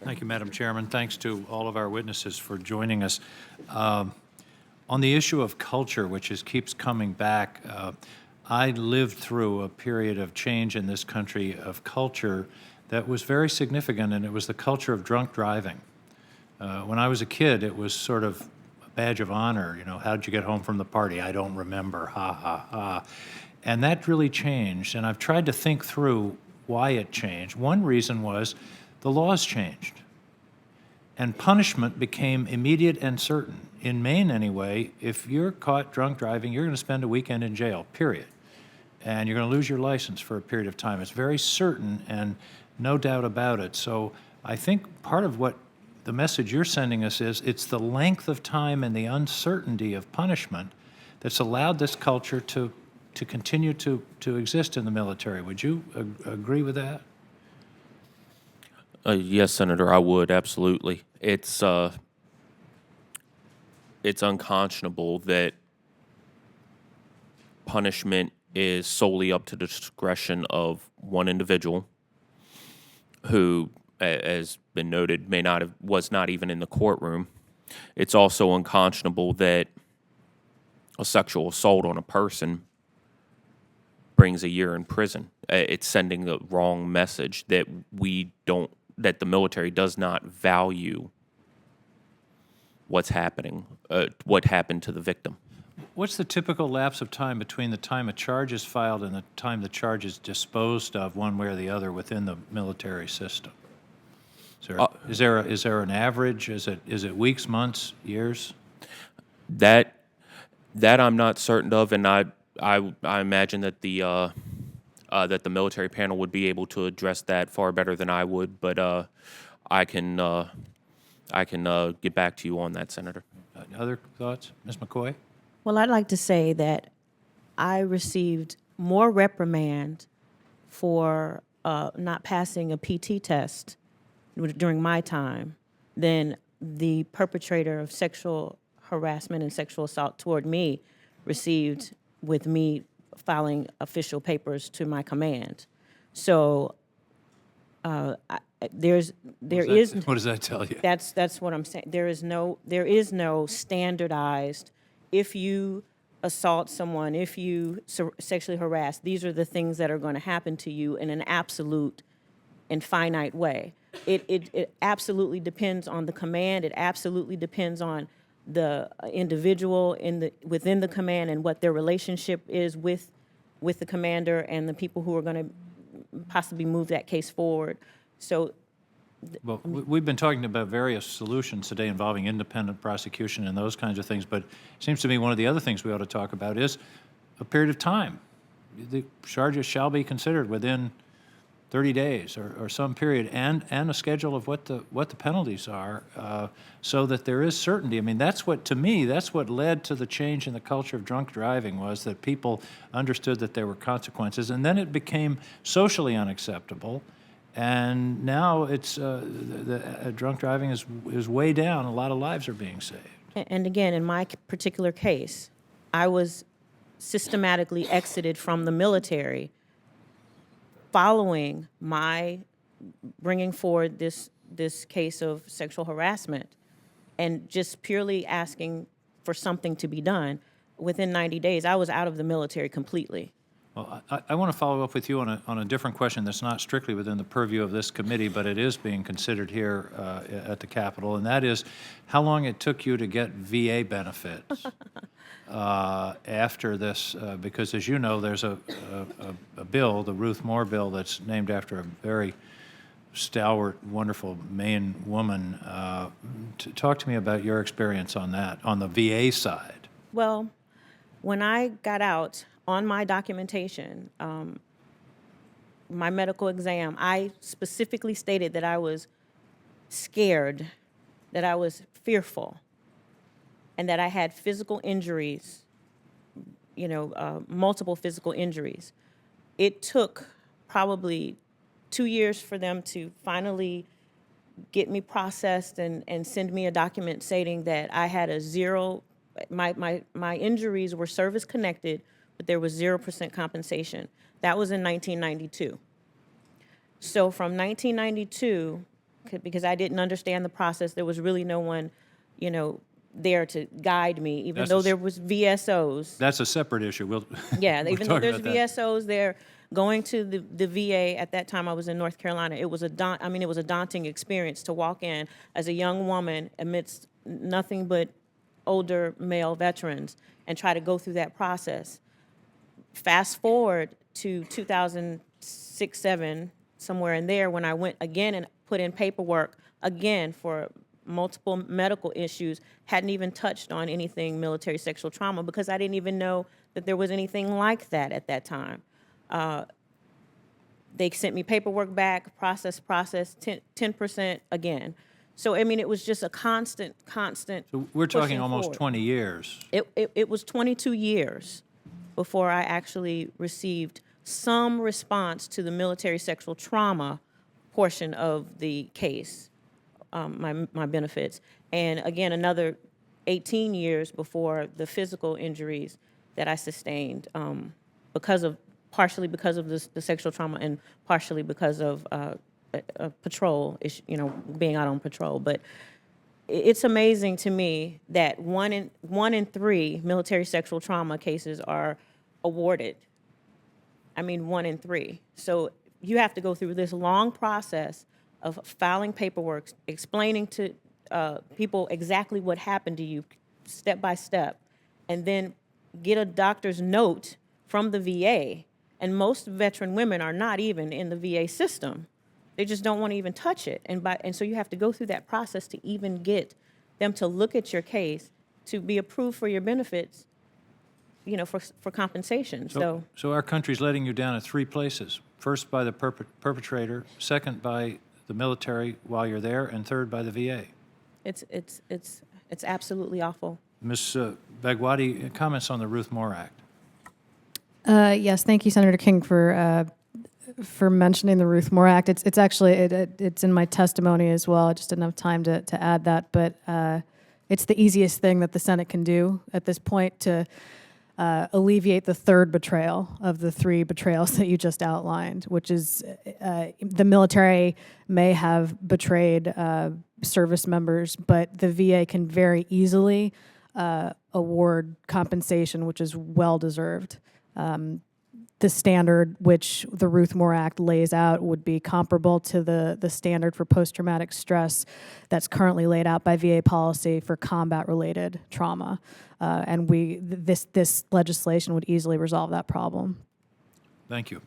Thank you, Madam Chairman. Thanks to all of our witnesses for joining us. On the issue of culture, keeps coming back, I lived through a period of change in this country of culture that was very significant, and it was the culture of drunk driving. When I was a kid, it was sort of a badge of honor. You know, how'd you get home from the party? I don't remember, ha, ha, ha. And that really changed, and I've tried to think through why it changed. One reason was the laws changed, and punishment became immediate and certain. In Maine, anyway, if you're caught drunk driving, you're going to spend a weekend in jail, period. And you're going to lose your license for a period of time. It's very certain and no doubt about it. So I think part of what the message you're sending us is it's the length of time and the uncertainty of punishment that's allowed this culture to continue to exist in the military. Would you agree with that? Yes, Senator, I would, absolutely. It's unconscionable that punishment is solely up to the discretion of one individual who, as been noted, was not even in the courtroom. It's also unconscionable that a sexual assault on a person brings a year in prison. It's sending the wrong message that that the military does not value what's happening, what happened to the victim. What's the typical lapse of time between the time a charge is filed and the time the charge is disposed of one way or the other within the military system? Is there an average? Is it weeks, months, years? That I'm not certain of, and I imagine that the military panel would be able to address that far better than I would. But I can get back to you on that, Senator. Other thoughts, Ms. McCoy? Well, I'd like to say that I received more reprimand for not passing a PT test during my time than the perpetrator of sexual harassment and sexual assault toward me received with me filing official papers to my command. So there is. What does that tell you? That's what I'm saying. There is no standardized. If you assault someone, if you sexually harass, these are the things that are going to happen to you in an absolute and finite way. It absolutely depends on the command. It absolutely depends on the individual within the command and what their relationship is with the commander and the people who are going to possibly move that case forward. So. Well, we've been talking about various solutions today involving independent prosecution and those kinds of things, but it seems to me one of the other things we ought to talk about is a period of time. The charges shall be considered within 30 days or some period, and a schedule of what the penalties are, so that there is certainty. I mean, that's what led to the change in the culture of drunk driving, was that people understood that there were consequences, and then it became socially unacceptable. And now it's drunk driving is way down. A lot of lives are being saved. And again, in my particular case, I was systematically exited from the military following my bringing forward this case of sexual harassment, and just purely asking for something to be done. Within 90 days, I was out of the military completely. Well, I want to follow up with you on a different question that's not strictly within the purview of this committee, but it is being considered here at the Capitol, and that is how long it took you to get VA benefits after this, because as you know, there's a bill, the Ruth Moore bill, that's named after a very stalwart, wonderful Maine woman. Talk to me about your experience on that, on the VA side. Well, when I got out, on my documentation, my medical exam, I specifically stated that I was scared, that I was fearful, and that I had physical injuries, multiple physical injuries. It took probably 2 years for them to finally get me processed and send me a document stating that I had a zero, my injuries were service-connected, but there was 0% compensation. That was in 1992. So from 1992 because I didn't understand the process. There was really no one, there to guide me, even That's though a there was VSOs. That's a separate issue. We'll Yeah, we'll even though talk there's about that. VSOs there, going to the VA at that time, I was in North Carolina. It was it was a daunting experience to walk in as a young woman amidst nothing but older male veterans and try to go through that process. Fast forward to 2006, 7, somewhere in there, when I went again and put in paperwork again for multiple medical issues, hadn't even touched on anything military sexual trauma because I didn't even know that there was anything like that at that time. They sent me paperwork back, process, 10% again. So, I mean, it was just a constant. So we're talking pushing almost forward. 20 years. It was 22 years before I actually received some response to the military sexual trauma portion of the case, my benefits. And again, another 18 years before the physical injuries that I sustained partially because of the sexual trauma and partially because of patrol, being out on patrol. But it's amazing to me that one in 3 military sexual trauma cases are awarded. I mean, 1 in 3. So you have to go through this long process of filing paperwork, explaining to people exactly what happened to you, step by step, and then get a doctor's note from the VA. And most veteran women are not even in the VA system. They just don't want to even touch it. And so you have to go through that process to even get them to look at your case, to be approved for your benefits, for compensation. So So our country's letting you down at 3 places. First by the perpetrator, second by the military while you're there, and third by the VA. it's absolutely awful. Ms. Bagwadi, comments on the Ruth Moore Act? Yes, thank you, Senator King, for mentioning the Ruth Moore Act. It's actually it's in my testimony as well. I just didn't have time to add that, but it's the easiest thing that the Senate can do at this point to alleviate the third betrayal of the 3 betrayals that you just outlined, which is the military may have betrayed service members, but the VA can very easily award compensation, which is well-deserved. The standard which the Ruth Moore Act lays out would be comparable to the standard for post-traumatic stress that's currently laid out by VA policy for combat-related trauma. And this legislation would easily resolve that problem. Thank you.